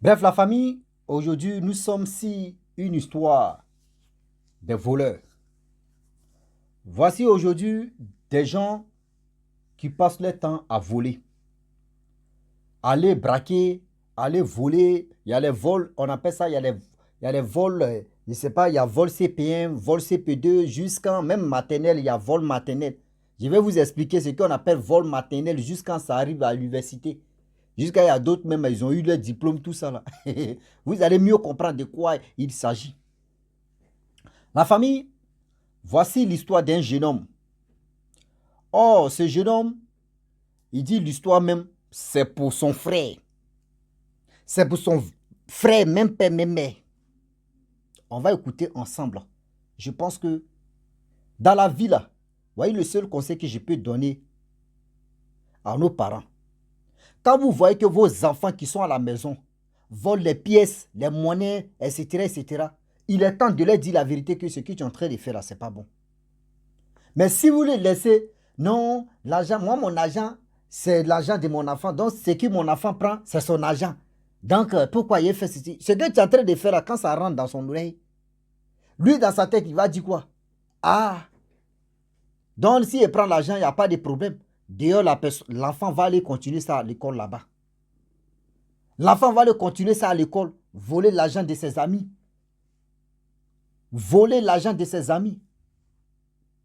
Bref, la famille, aujourd'hui, nous sommes si une histoire des voleurs. Voici aujourd'hui des gens qui passent leur temps à voler, aller braquer, aller voler. Il y a les vols, on appelle ça, il y a les vols, je ne sais pas, il y a vol CP1, vol CP2, jusqu'en même maternelle, il y a vol maternel. Je vais vous expliquer ce qu'on appelle vol maternel jusqu'à ça arrive à l'université. Jusqu'à il y a d'autres même, ils ont eu leur diplôme, tout ça là. Vous allez mieux comprendre de quoi il s'agit. La famille, voici l'histoire d'un jeune homme. Oh, ce jeune homme, il dit l'histoire même, c'est pour son frère. C'est pour son frère, même père, même mère. On va écouter ensemble. Je pense que dans la vie, là, voyez le seul conseil que je peux donner à nos parents. Quand vous voyez que vos enfants qui sont à la maison volent les pièces, les monnaies, etc., etc., il est temps de leur dire la vérité que ce que tu es en train de faire là, c'est pas bon. Mais si vous les laissez, non, l'argent, moi, mon argent, c'est l'argent de mon enfant. Donc, ce que mon enfant prend, c'est son argent. Donc, pourquoi il fait ceci? Ce que tu es en train de faire là, quand ça rentre dans son oreille, lui, dans sa tête, il va dire quoi? Ah, donc, s'il prend l'argent, il n'y a pas de problème. D'ailleurs, l'enfant va aller continuer ça à l'école là-bas. L'enfant va aller continuer ça à l'école, voler l'argent de ses amis. Voler l'argent de ses amis.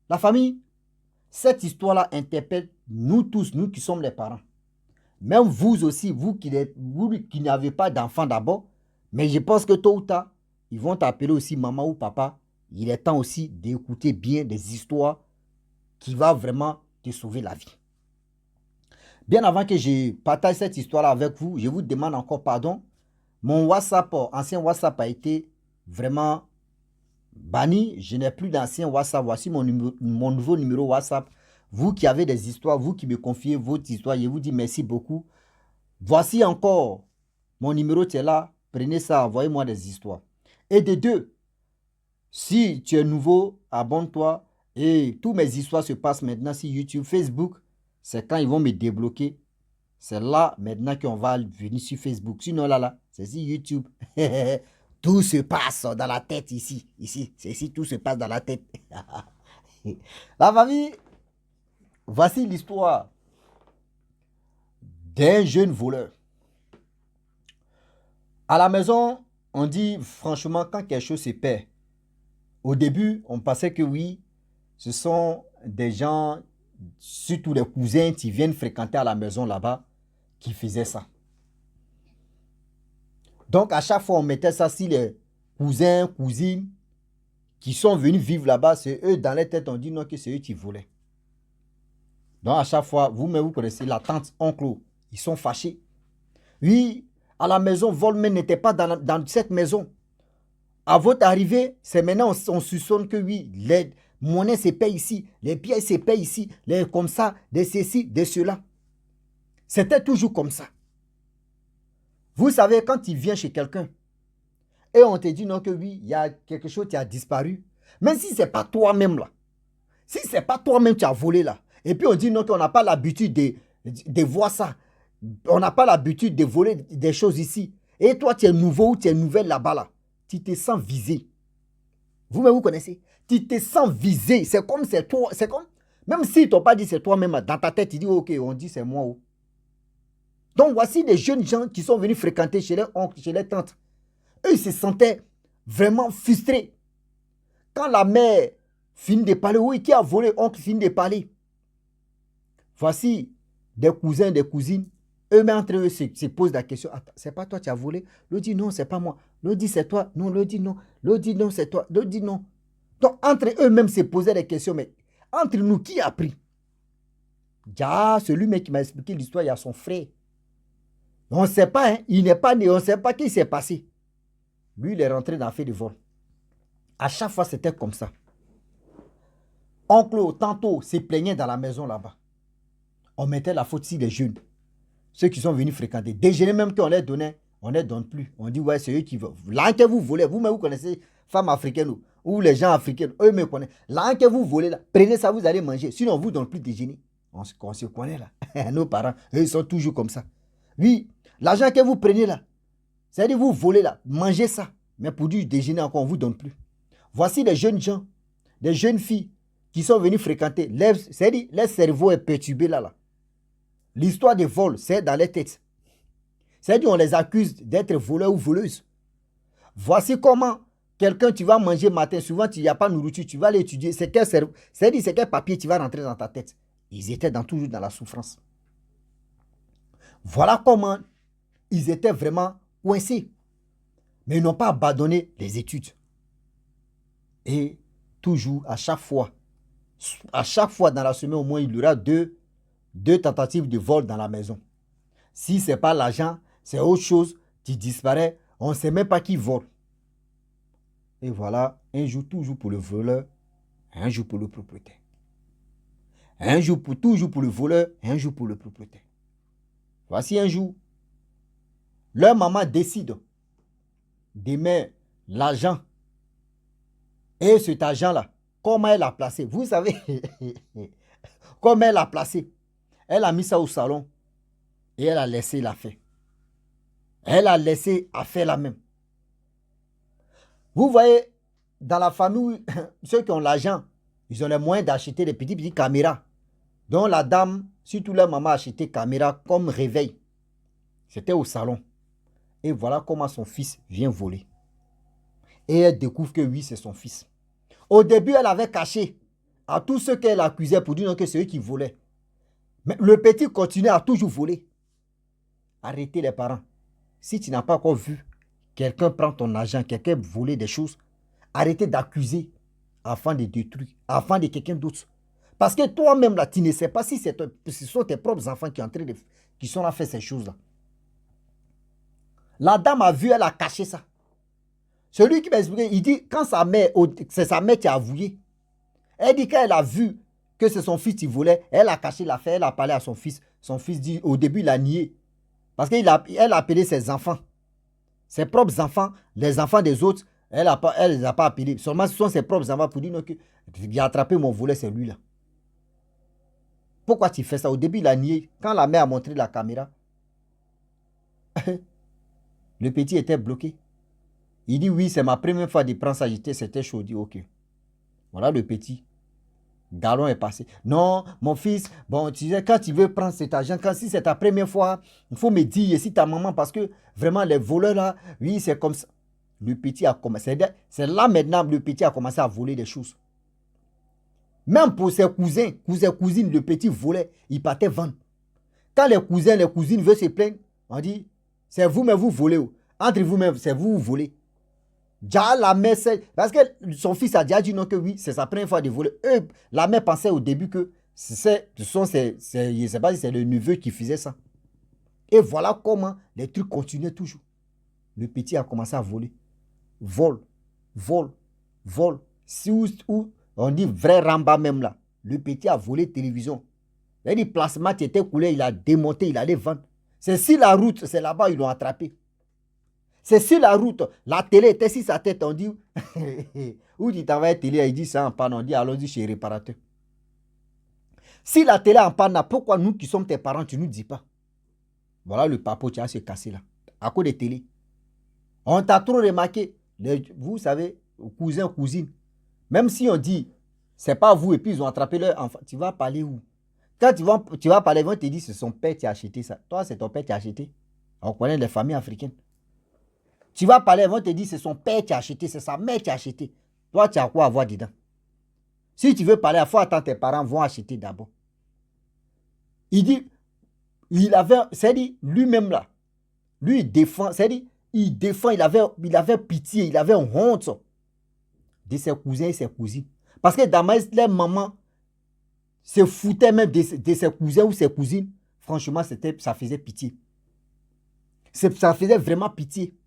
La famille, cette histoire-là interpelle nous tous, nous qui sommes les parents. Même vous aussi, vous qui n'avez pas d'enfant d'abord, mais je pense que tôt ou tard, ils vont t'appeler aussi maman ou papa. Il est temps aussi d'écouter bien des histoires qui vont vraiment te sauver la vie. Bien avant que je partage cette histoire-là avec vous, je vous demande encore pardon. Mon WhatsApp, ancien WhatsApp a été vraiment banni. Je n'ai plus d'ancien WhatsApp. Voici mon nouveau numéro WhatsApp. Vous qui avez des histoires, vous qui me confiez votre histoire, je vous dis merci beaucoup. Voici encore mon numéro, tu es là. Prenez ça, envoyez-moi des histoires. Et de deux, si tu es nouveau, abonne-toi. Et toutes mes histoires se passent maintenant sur YouTube, Facebook. C'est quand ils vont me débloquer. C'est là maintenant qu'on va venir sur Facebook. Sinon là, c'est sur YouTube. Tout se passe dans la tête ici. Ici, c'est ici, tout se passe dans la tête. La famille, voici l'histoire d'un jeune voleur. À la maison, on dit franchement quand quelque chose se perd. Au début, on pensait que oui, ce sont des gens, surtout les cousins qui viennent fréquenter à la maison là-bas, qui faisaient ça. Donc, à chaque fois, on mettait ça sur les cousins, cousines qui sont venus vivre là-bas. C'est eux, dans les têtes, on dit non, que c'est eux qui volaient. Donc, à chaque fois, vous-même, vous connaissez la tante, oncle, ils sont fâchés. Oui, à la maison, vol, mais n'était pas dans cette maison. À votre arrivée, c'est maintenant on soupçonne que oui, les monnaies se payent ici, les pièces se payent ici, les comme ça, de ceci, de cela. C'était toujours comme ça. Vous savez, quand il vient chez quelqu'un et on te dit non que oui, il y a quelque chose qui a disparu, même si ce n'est pas toi-même là, si ce n'est pas toi-même qui as volé là, et puis on dit non qu'on n'a pas l'habitude de voir ça, on n'a pas l'habitude de voler des choses ici, et toi tu es nouveau ou tu es nouvelle là-bas là, tu te sens visé. Vous-même vous connaissez, tu te sens visé, c'est comme c'est toi, c'est comme, même s'ils ne t'ont pas dit c'est toi-même, dans ta tête tu dis ok, on dit c'est moi. Oh. Donc voici des jeunes gens qui sont venus fréquenter chez les oncles, chez les tantes. Eux, ils se sentaient vraiment frustrés. Quand la mère finit de parler, oui, qui a volé, oncle finit de parler. Voici des cousins, des cousines. Eux-mêmes entre eux se posent la question. C'est pas toi qui as volé? L'autre dit non, c'est pas moi. L'autre dit c'est toi. Non, l'autre dit non. L'autre dit non, c'est toi. L'autre dit non. Donc entre eux-mêmes se posaient des questions. Mais entre nous, qui a pris? Ah, celui qui m'a expliqué l'histoire, il y a son frère. On ne sait pas, hein, il n'est pas né, on ne sait pas qui s'est passé. Lui, il est rentré dans le fait de vol. À chaque fois, c'était comme ça. Oncle, tantôt, se plaignait dans la maison là-bas. On mettait la faute sur les jeunes. Ceux qui sont venus fréquenter. Déjeuner même qu'on les donnait, on ne les donne plus. On dit, ouais, c'est eux qui veulent. Là que vous volez, vous-même, vous connaissez femmes africaines ou les gens africains, eux me connaissent. Là que vous volez, là, prenez ça, vous allez manger. Sinon, on ne vous donne plus de déjeuner. On se connaît là. Nos parents, eux, ils sont toujours comme ça. Oui, l'argent que vous prenez là, C'est-à-dire, vous volez là, mangez ça. Mais pour du déjeuner encore, on ne vous donne plus. Voici des jeunes gens, des jeunes filles qui sont venus fréquenter. C'est-à-dire, leur cerveau est perturbé là. L'histoire des vols, c'est dans les têtes. C'est-à-dire, on les accuse d'être voleurs ou voleuses. Voici comment quelqu'un, tu vas manger matin, souvent, il n'y a pas de nourriture, tu vas l'étudier. C'est-à-dire, c'est quel papier tu vas rentrer dans ta tête. Ils étaient toujours dans la souffrance. Voilà comment ils étaient vraiment coincés. Mais ils n'ont pas abandonné les études. Et toujours, à chaque fois dans la semaine, au moins, il y aura deux tentatives de vol dans la maison. Si ce n'est pas l'argent, c'est autre chose, tu disparais, on ne sait même pas qui vole. Et voilà, un jour toujours pour le voleur, un jour pour le propriétaire. Un jour toujours pour le voleur, un jour pour le propriétaire. Voici un jour, leur maman décide d'aimer l'argent. Et cet argent-là, comment elle l'a placé? Vous savez, comment elle l'a placé? Elle a mis ça au salon et elle a laissé la faire. Elle a laissé à faire la même. Vous voyez, dans la famille, ceux qui ont l'argent, ils ont les moyens d'acheter des petites caméras. Donc la dame, surtout leur maman, a acheté caméra comme réveil. C'était au salon. Et voilà comment son fils vient voler. Et elle découvre que oui, c'est son fils. Au début, elle avait caché à tous ceux qu'elle accusait pour dire que c'est eux qui volaient. Mais le petit continuait à toujours voler. Arrêtez les parents. Si tu n'as pas encore vu quelqu'un prendre ton argent, quelqu'un voler des choses, arrêtez d'accuser afin de détruire, afin de quelqu'un d'autre. Parce que toi-même, là, tu ne sais pas si ce sont tes propres enfants qui sont là faire ces choses-là. La dame a vu, elle a caché ça. Celui qui m'a expliqué, il dit, quand c'est sa mère qui a avoué, elle dit qu'elle a vu que c'est son fils qui volait, elle a caché l'affaire, elle a parlé à son fils. Son fils dit, au début, il a nié. Parce qu'elle a appelé ses enfants. Ses propres enfants, les enfants des autres, elle ne les a pas appelés. Seulement, ce sont ses propres enfants pour dire non, qu'il a attrapé mon volet, c'est lui là. Pourquoi tu fais ça? Au début, il a nié. Quand la mère a montré la caméra, le petit était bloqué. Il dit oui, c'est ma première fois de prendre ça. C'était chaud. Il dit ok. Voilà le petit. Galon est passé. Non, mon fils, bon, tu sais, quand tu veux prendre cet argent, si c'est ta première fois, il faut me dire si ta maman, parce que vraiment les voleurs là, oui, c'est comme ça. Le petit a commencé. C'est là maintenant le petit a commencé à voler des choses. Même pour ses cousins, cousines, le petit volait, il partait vendre. Quand les cousins, les cousines veulent se plaindre, on dit, c'est vous, mais vous volez. Entre vous-même, c'est vous, vous volez. Déjà, la mère, parce que son fils a déjà dit non que oui, c'est sa première fois de voler. La mère pensait au début que je ne sais pas si c'est le neveu qui faisait ça. Et voilà comment les trucs continuaient toujours. Le petit a commencé à voler. Vol. Si on dit vrai ramba même là. Le petit a volé télévision. Il a dit plasma qui était coulé, il a démonté, il allait vendre. C'est sur la route, c'est là-bas, ils l'ont attrapé. C'est sur la route, la télé était sur sa tête, on dit, où tu travailles télé, il dit ça en panne, on dit allons-y chez le réparateur. Si la télé est en panne, pourquoi nous qui sommes tes parents, tu ne nous dis pas? Voilà le papo qui a se cassé là, à cause des télés. On t'a trop remarqué, vous savez, cousins, cousines, même si on dit, c'est pas vous, et puis ils ont attrapé leur enfant, tu vas parler où? Quand tu vas parler, ils vont te dire, c'est son père qui a acheté ça. Toi, c'est ton père qui a acheté. On connaît les familles africaines. Tu vas parler, ils vont te dire, c'est son père qui a acheté, c'est sa mère qui a acheté. Toi, tu as quoi à voir dedans? Si tu veux parler, il faut attendre tes parents vont acheter d'abord. Il dit, c'est-à-dire, lui-même là, lui, il défend, c'est-à-dire, il avait pitié, il avait honte de ses cousins et ses cousines. Parce que dans les mamans se foutaient même de ses cousins ou ses cousines. Franchement, ça faisait pitié. Ça faisait vraiment pitié.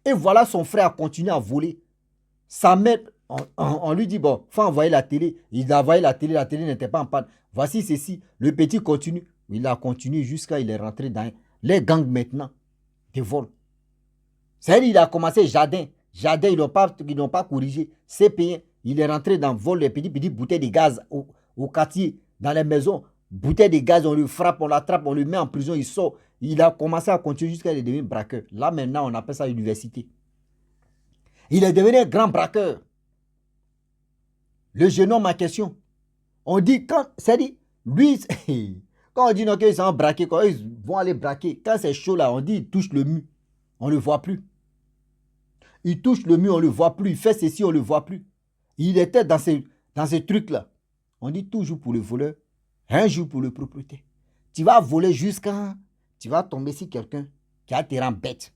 Et voilà, son frère a continué à voler. Sa mère, on lui dit, bon, il faut envoyer la télé. Il a envoyé la télé n'était pas en panne. Voici ceci. Le petit continue. Il a continué jusqu'à il est rentré dans les gangs maintenant de vol. C'est-à-dire, il a commencé jardin. Jardin, ils n'ont pas corrigé. C'est payé. Il est rentré dans le vol des petites bouteilles de gaz au quartier, dans les maisons. Bouteilles de gaz, on le frappe, on l'attrape, on le met en prison, il sort. Il a commencé à continuer jusqu'à devenir braqueur. Là, maintenant, on appelle ça université. Il est devenu un grand braqueur. Le jeune homme en question. On dit, c'est-à-dire, lui, quand on dit non, qu'ils sont braqués, quand ils vont aller braquer, quand c'est chaud là, on dit, il touche le mur. On ne le voit plus. Il touche le mur, on ne le voit plus. Il fait ceci, on ne le voit plus. Il était dans ces trucs-là. On dit toujours pour le voleur, un jour pour le propriétaire. Tu vas voler jusqu'à... Tu vas tomber sur quelqu'un qui a te rend bête.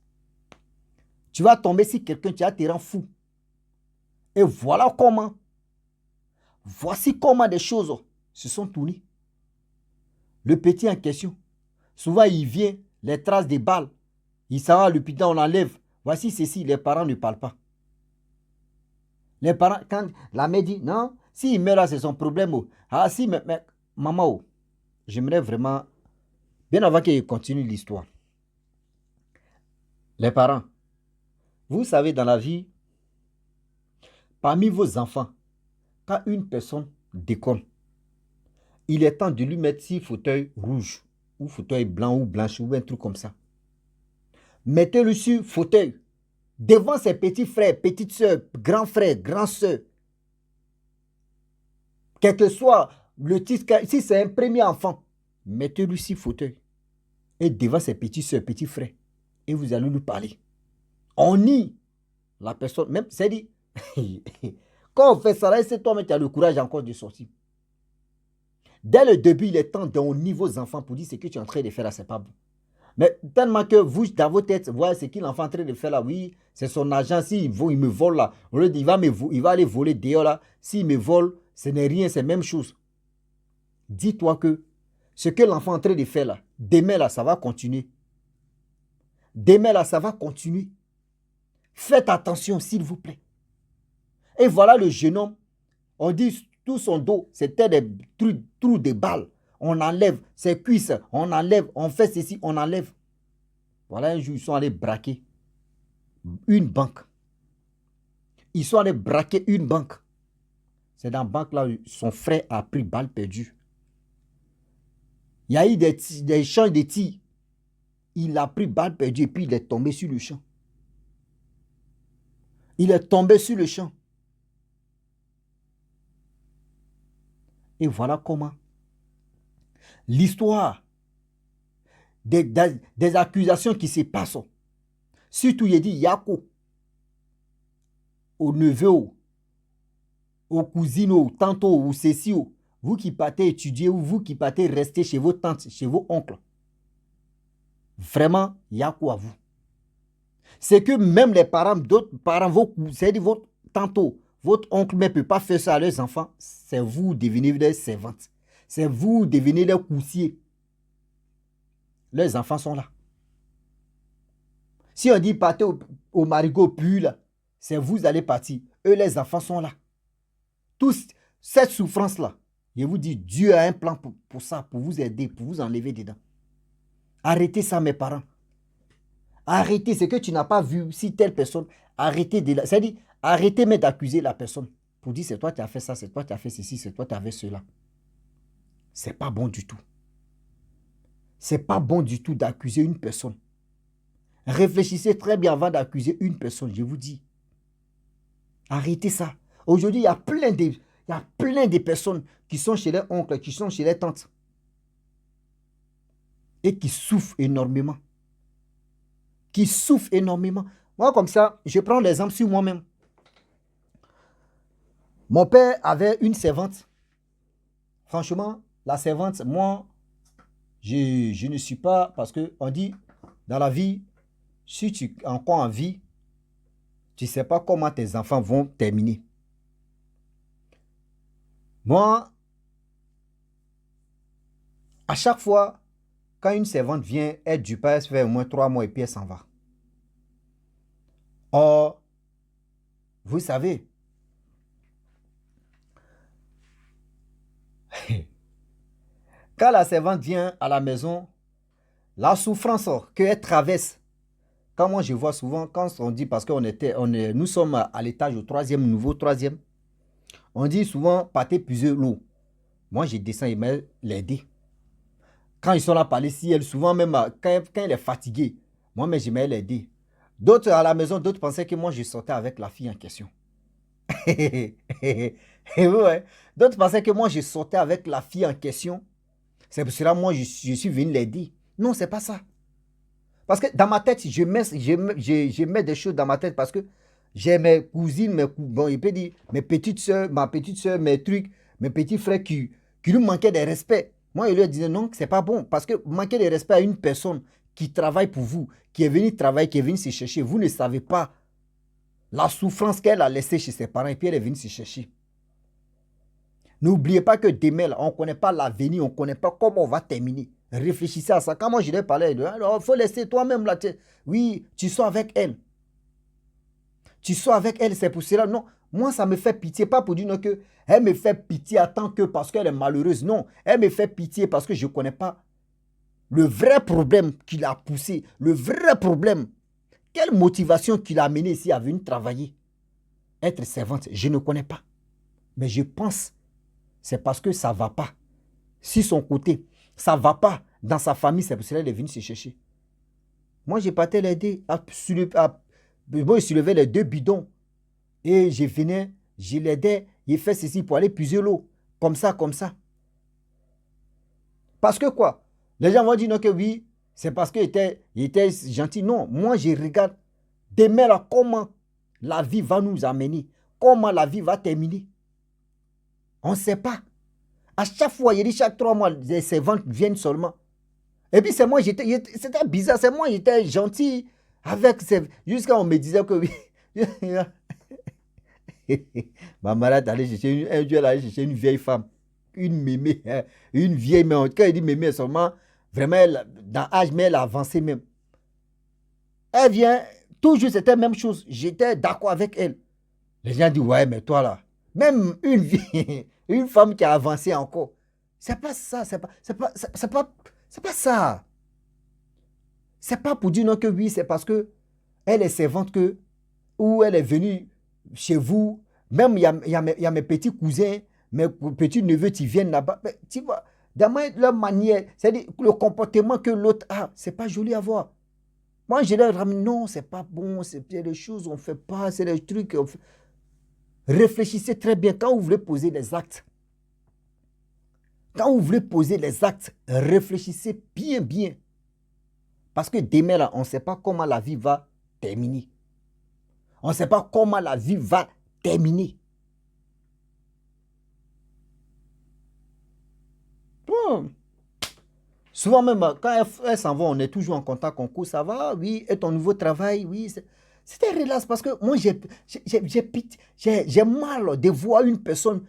Tu vas tomber sur quelqu'un qui a te rend fou. Et voilà comment. Voici comment des choses se sont tournées. Le petit en question, souvent il vient, les traces des balles. Il s'en va à l'hôpital, on l'enlève. Voici ceci, les parents ne parlent pas. Les parents, quand la mère dit, non, s'il meurt là, c'est son problème. Oh. Ah si, mais maman, oh, j'aimerais vraiment, bien avant qu'il continue l'histoire. Les parents, vous savez, dans la vie, parmi vos enfants, quand une personne déconne, il est temps de lui mettre 6 fauteuils rouges, ou fauteuil blanc, ou blanche, ou un truc comme ça. Mettez-le sur fauteuil, devant ses petits frères, petites soeurs, grands frères, grandes soeurs. Quel que soit le titre, si c'est un premier enfant, mettez-le sur fauteuil. Et devant ses petites soeurs, petits frères. Et vous allez lui parler. On nie la personne, même, c'est dit, quand on fait ça, là, c'est toi-même qui as le courage encore de sortir. Dès le début, il est temps d'on nie vos enfants pour dire ce que tu es en train de faire là, c'est pas bon. Mais tellement que vous, dans vos têtes, voyez ce qu'il est en train de faire là, oui, c'est son agent, s'il me vole là, on lui dit, il va aller voler dehors là, s'il me vole, ce n'est rien, c'est la même chose. Dis-toi que ce que l'enfant est en train de faire là, demain là, ça va continuer. Demain là, ça va continuer. Faites attention, s'il vous plaît. Et voilà le jeune homme, on dit tout son dos, c'était des trous de balles. On enlève ses cuisses, on enlève, on fait ceci, on enlève. Voilà, un jour, ils sont allés braquer une banque. Ils sont allés braquer une banque. C'est dans la banque là où son frère a pris balle perdue. Il y a eu des échanges de tirs. Il a pris balle perdue et puis il est tombé sur le champ. Il est tombé sur le champ. Et voilà comment l'histoire des accusations qui se passent. Surtout, il dit Yako, au neveu, aux cousines, aux tantes, aux ceci, vous qui partez étudier ou vous qui partez rester chez vos tantes, chez vos oncles. Vraiment, Yako à vous. C'est que même les parents, d'autres parents, c'est-à-dire votre tante, votre oncle ne peut pas faire ça à leurs enfants. C'est vous devenez des servantes. C'est vous devenez des coussiers. Leurs enfants sont là. Si on dit partez au marigot puis là, c'est vous allez partir. Eux, les enfants sont là. Tous, cette souffrance-là, je vous dis, Dieu a un plan pour ça, pour vous aider, pour vous enlever dedans. Arrêtez ça, mes parents. Arrêtez ce que tu n'as pas vu si telle personne. Arrêtez de la. C'est-à-dire, arrêtez mais d'accuser la personne. Pour dire c'est toi qui as fait ça, c'est toi qui as fait ceci, c'est toi qui as fait cela. C'est pas bon du tout. C'est pas bon du tout d'accuser une personne. Réfléchissez très bien avant d'accuser une personne, je vous dis. Arrêtez ça. Aujourd'hui, il y a plein de personnes qui sont chez les oncles, qui sont chez les tantes. Et qui souffrent énormément. Qui souffrent énormément. Moi, comme ça, je prends l'exemple sur moi-même. Mon père avait une servante. Franchement, la servante, moi, je ne suis pas... Parce qu'on dit, dans la vie, si tu es encore en vie, tu ne sais pas comment tes enfants vont terminer. Moi, à chaque fois, quand une servante vient, elle du pas, elle se fait au moins 3 mois et puis elle s'en va. Or, vous savez, quand la servante vient à la maison, la souffrance qu'elle traverse, quand moi je vois souvent, quand on dit, parce que nous sommes à l'étage au troisième, nouveau troisième, on dit souvent, partez puiser l'eau. Moi je descends et me l'aider. Quand ils sont là parler, si elle, souvent même, quand elle est fatiguée, moi, mais j'aimais l'aider. D'autres à la maison, d'autres pensaient que moi, je sortais avec la fille en question. Et ouais. D'autres pensaient que moi, je sortais avec la fille en question. C'est pour cela, moi, je suis venu l'aider. Non, c'est pas ça. Parce que dans ma tête, je mets des choses dans ma tête parce que j'ai mes cousines, bon, il peut dire, mes petites soeurs, ma petite soeur, mes trucs, mes petits frères qui lui manquaient de respect. Moi, je lui disais non, c'est pas bon. Parce que manquer de respect à une personne qui travaille pour vous, qui est venue travailler, qui est venue se chercher, vous ne savez pas la souffrance qu'elle a laissée chez ses parents et puis elle est venue se chercher. N'oubliez pas que demain, là, on ne connaît pas l'avenir, on ne connaît pas comment on va terminer. Réfléchissez à ça. Quand moi je lui parlais, alors il faut laisser toi-même là. Oui, tu sors avec elle. Tu sors avec elle, c'est pour cela. Non, moi ça me fait pitié, pas pour dire non, que elle me fait pitié à tant que parce qu'elle est malheureuse. Non, elle me fait pitié parce que je ne connais pas le vrai problème qui l'a poussé, le vrai problème. Quelle motivation qui l'a amené ici à venir travailler, être servante, je ne connais pas. Mais je pense c'est parce que ça ne va pas. Si son côté, ça ne va pas dans sa famille, c'est pour cela qu'elle est venue se chercher. Moi, j'ai parti l'aider à soulever les 2 bidons. Et je venais, je l'aidais, il fait ceci pour aller puiser l'eau. Comme ça, comme ça. Parce que quoi? Les gens vont dire non que oui, c'est parce qu'il était gentil. Non, moi, je regarde demain là, comment la vie va nous amener. Comment la vie va terminer. On ne sait pas. À chaque fois, il dit chaque 3 mois, les servantes viennent seulement. Et puis c'est moi, c'était bizarre, c'est moi, j'étais gentil avec jusqu'à on me disait que oui. Ma malade allait chercher un jour, elle allait chercher une vieille femme, une mémé, hein, une vieille, mais quand il dit mémé seulement, vraiment, dans l'âge, mais elle a avancé même. Elle vient, toujours c'était la même chose, j'étais d'accord avec elle. Les gens disent, ouais, mais toi là, même une vieille, une femme qui a avancé encore, c'est pas ça, c'est pas ça. C'est pas pour dire non que oui, c'est parce que elle est servante que, ou elle est venue chez vous, même il y a mes petits cousins, mes petits neveux qui viennent là-bas. Mais, tu vois, dans leur manière, c'est-à-dire le comportement que l'autre a, c'est pas joli à voir. Moi, je leur ramène, non, c'est pas bon, c'est des choses on fait pas, c'est des trucs. Réfléchissez très bien quand vous voulez poser des actes. Quand vous voulez poser les actes, réfléchissez bien, bien. Parce que demain, là, on ne sait pas comment la vie va terminer. On ne sait pas comment la vie va terminer. Bon. Souvent même, quand elles s'en vont, on est toujours en contact, on court, ça va, oui, et ton nouveau travail, oui. C'était relax parce que moi, j'ai mal de voir une personne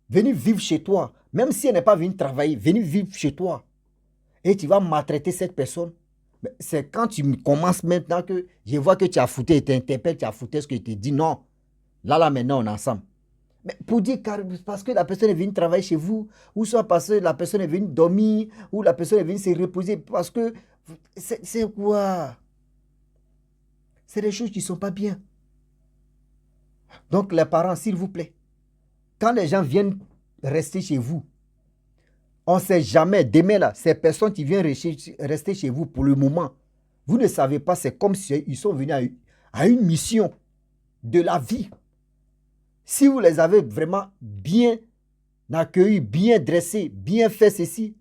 venir vivre chez toi, même si elle n'est pas venue travailler, venir vivre chez toi. Et tu vas maltraiter cette personne. C'est quand tu commences maintenant que je vois que tu as foutu, tu t'interpelles, tu as foutu ce que je te dis. Non, là, maintenant, on est ensemble. Mais pour dire parce que la personne est venue travailler chez vous, ou soit parce que la personne est venue dormir, ou la personne est venue se reposer, parce que c'est quoi? C'est des choses qui ne sont pas bien. Donc, les parents, s'il vous plaît, quand les gens viennent rester chez vous, on ne sait jamais, demain là, ces personnes qui viennent rester chez vous pour le moment, vous ne savez pas, c'est comme s'ils sont venus à une mission de la vie. Si vous les avez vraiment bien accueillis, bien dressés, bien fait ceci,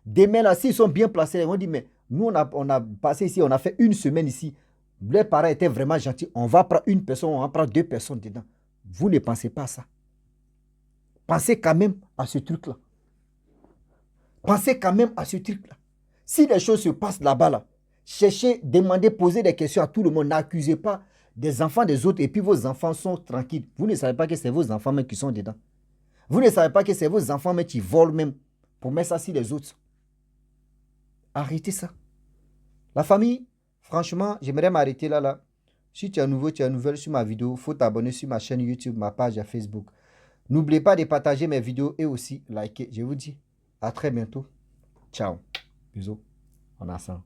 demain là, s'ils sont bien placés, ils vont dire, mais nous on a passé ici, on a fait 1 semaine ici, les parents étaient vraiment gentils, on va prendre 1 personne, on va prendre 2 personnes dedans. Vous ne pensez pas à ça. Pensez quand même à ce truc-là. Pensez quand même à ce truc-là. Si les choses se passent là-bas, là, cherchez, demandez, posez des questions à tout le monde. N'accusez pas des enfants des autres et puis vos enfants sont tranquilles. Vous ne savez pas que c'est vos enfants même qui sont dedans. Vous ne savez pas que c'est vos enfants même qui volent même pour mettre ça sur les autres. Arrêtez ça. La famille, franchement, j'aimerais m'arrêter là. Si tu es nouveau, tu es nouvelle sur ma vidéo, il faut t'abonner sur ma chaîne YouTube, ma page à Facebook. N'oubliez pas de partager mes vidéos et aussi liker. Je vous dis à très bientôt. Ciao. Bisous. On a ça.